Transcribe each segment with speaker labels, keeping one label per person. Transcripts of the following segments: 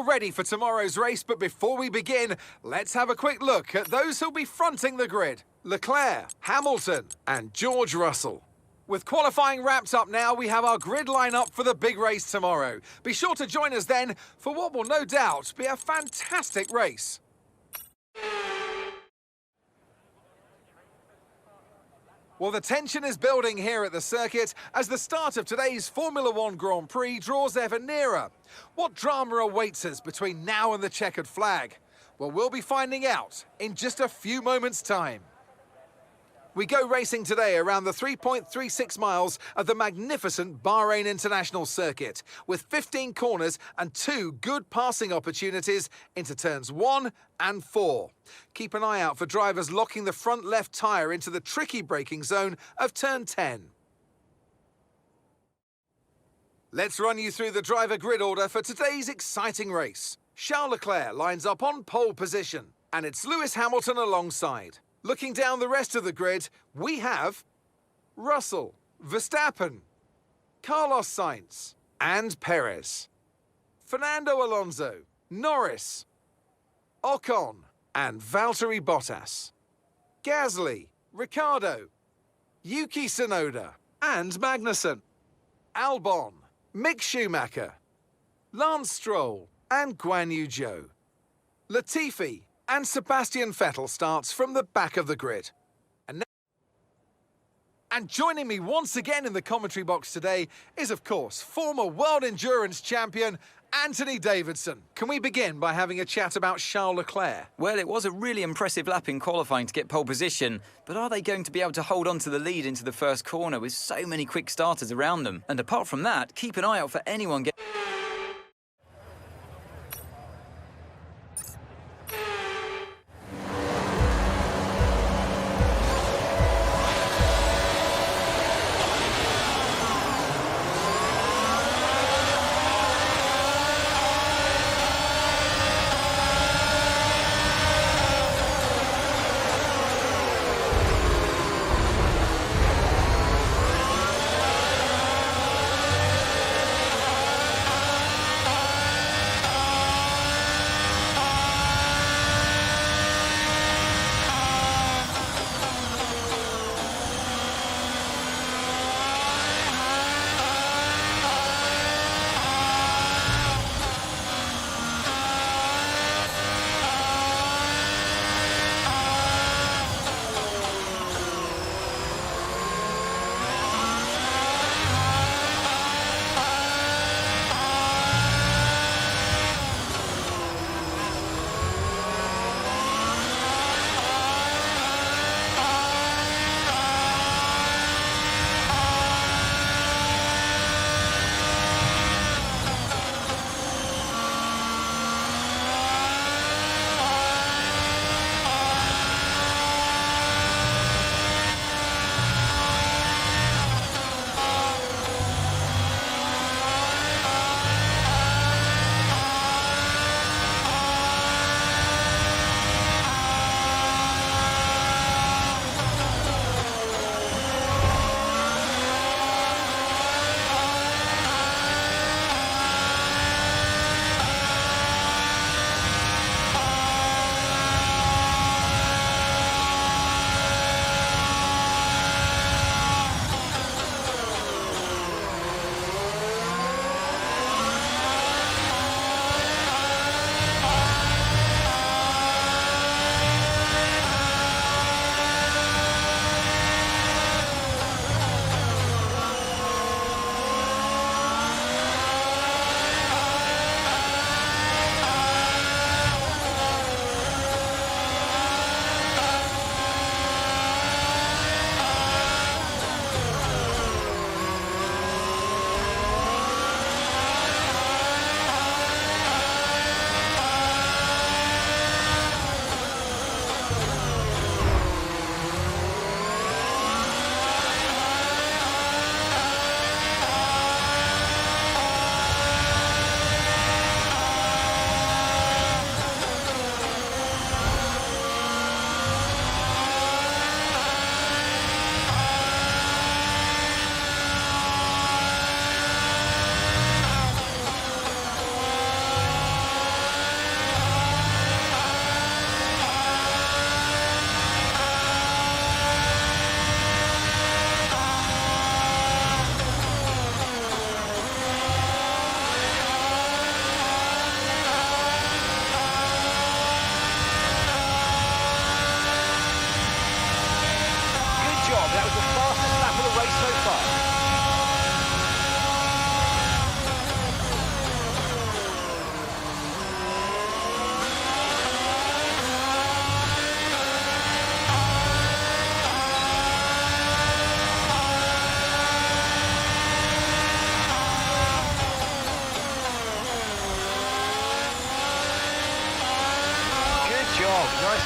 Speaker 1: you're ready for tomorrow's race, but before we begin, let's have a quick look at those who'll be fronting the grid. Leclerc, Hamilton, and George Russell. With qualifying wrapped up now, we have our grid lineup for the big race tomorrow. Be sure to join us then for what will no doubt be a fantastic race. Well, the tension is building here at the circuit as the start of today's Formula One Grand Prix draws ever nearer. What drama awaits us between now and the checkered flag? Well, we'll be finding out in just a few moments' time. We go racing today around the 3.36 miles of the magnificent Bahrain International Circuit, with 15 corners and 2 good passing opportunities into turns 1 and 4. Keep an eye out for drivers locking the front left tyre into the tricky braking zone of turn 10. Let's run you through the driver grid order for today's exciting race. Charles Leclerc lines up on pole position, and it's Lewis Hamilton alongside. Looking down the rest of the grid, we have Russell, Verstappen, Carlos Sainz, and Perez. Fernando Alonso, Norris, Ocon, and Valtteri Bottas. Gasly, Ricciardo, Yuki Tsunoda, and Magnussen. Albon, Mick Schumacher, Lance Stroll, and Guan Yu Zhou. Latifi and Sebastian Vettel starts from the back of the grid. And joining me once again in the commentary box today is, of course, former World Endurance Champion Anthony Davidson. Can we begin by having a chat about Charles Leclerc?
Speaker 2: Well, it was a really impressive lap in qualifying to get pole position, but are they going to be able to hold on to the lead into the first corner with so many quick starters around them? And apart from that, keep an eye out for anyone getting...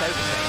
Speaker 3: overtake.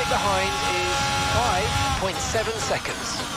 Speaker 3: Behind is 5.7 seconds.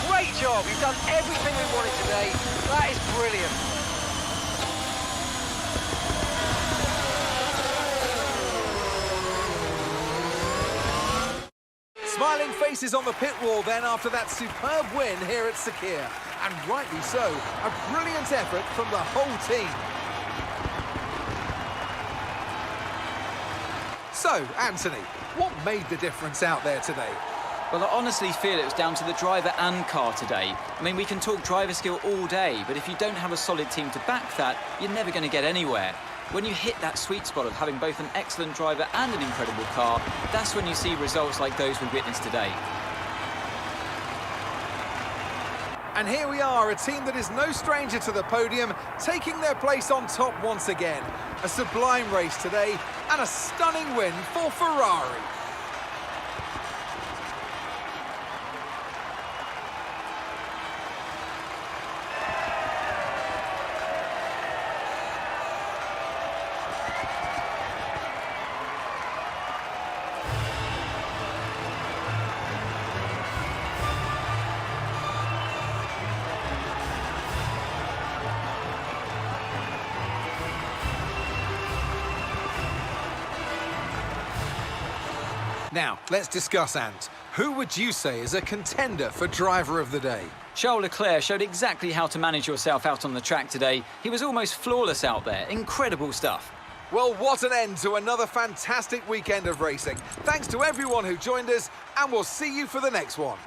Speaker 3: Great job. You've done everything we wanted today. That is brilliant.
Speaker 1: Smiling faces on the pit wall then after that superb win here at Sakir. And rightly so, a brilliant effort from the whole team. So, Anthony, what made the difference out there today?
Speaker 2: Well, I honestly feel it was down to the driver and car today. I mean, we can talk driver skill all day, but if you don't have a solid team to back that, you're never going to get anywhere. When you hit that sweet spot of having both an excellent driver and an incredible car, that's when you see results like those we witnessed today.
Speaker 1: And here we are, a team that is no stranger to the podium, taking their place on top once again. A sublime race today, and a stunning win for Ferrari. Now, let's discuss, Ant. Who would you say is a contender for driver of the day?
Speaker 2: Charles Leclerc showed exactly how to manage yourself out on the track today. He was almost flawless out there. Incredible stuff.
Speaker 1: Well, what an end to another fantastic weekend of racing. Thanks to everyone who joined us, and we'll see you for the next one.